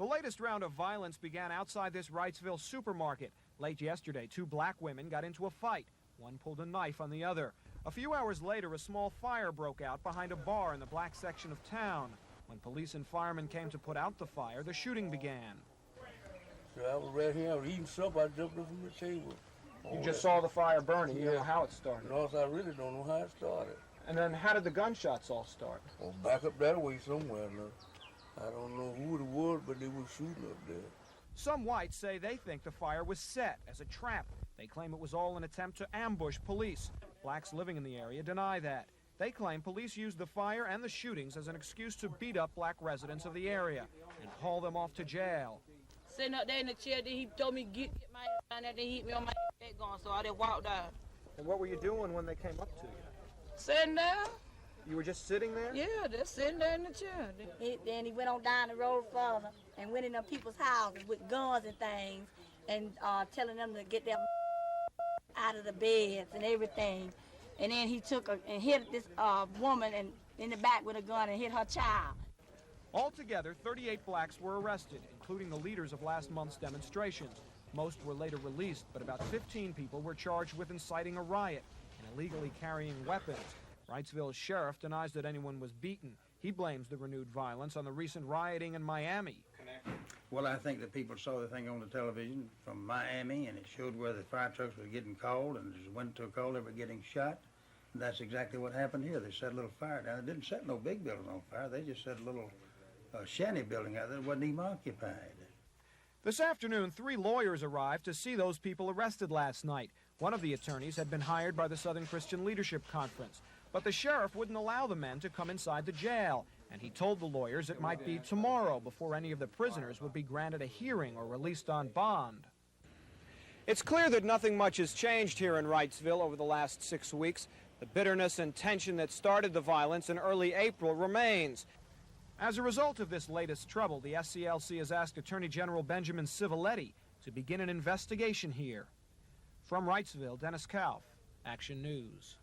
The latest round of violence began outside this Wrightsville supermarket. Late yesterday, two black women got into a fight. One pulled a knife on the other. A few hours later, a small fire broke out behind a bar in the black section of town. When police and firemen came to put out the fire, the shooting began. So I was right here, I was eating supper, I jumped up from the table. You just saw the fire burning, you don't know how it started. No, I really don't know how it started. And then how did the gunshots all start? Well, back up that way somewhere now. I don't know who it was, but they were shooting up there. Some whites say they think the fire was set as a trap. They claim it was all an attempt to ambush police. Blacks living in the area deny that. They claim police used the fire and the shootings as an excuse to beat up black residents of the area and haul them off to jail. Sitting up there in the chair, then he told me get my ass down there, then he hit me on my head gone, so I just walked out. And what were you doing when they came up to you? Sitting there. You were just sitting there? Yeah, just sitting there in the chair. Then he went on down the road further and went in them people's houses with guns and things and telling them to get their out of the beds and everything. And then he took and hit this woman in the back with a gun and hit her child. Altogether, 38 blacks were arrested, including the leaders of last month's demonstrations. Most were later released, but about 15 people were charged with inciting a riot and illegally carrying weapons. Wrightsville's sheriff denies that anyone was beaten. He blames the renewed violence on the recent rioting in Miami. Well, I think that people saw the thing on the television from Miami, and it showed where the fire trucks were getting called, and just went to a call, they were getting shot. And that's exactly what happened here. They set a little fire down. They didn't set no big building on fire. They just set a little shanty building out there that wasn't even occupied. This afternoon, 3 lawyers arrived to see those people arrested last night. One of the attorneys had been hired by the Southern Christian Leadership Conference. But the sheriff wouldn't allow the men to come inside the jail, and he told the lawyers it might be tomorrow before any of the prisoners would be granted a hearing or released on bond. It's clear that nothing much has changed here in Wrightsville over the last 6 weeks. The bitterness and tension that started the violence in early April remains. As a result of this latest trouble, the SCLC has asked Attorney General Benjamin Civiletti to begin an investigation here. From Wrightsville, Dennis Kauf, Action News.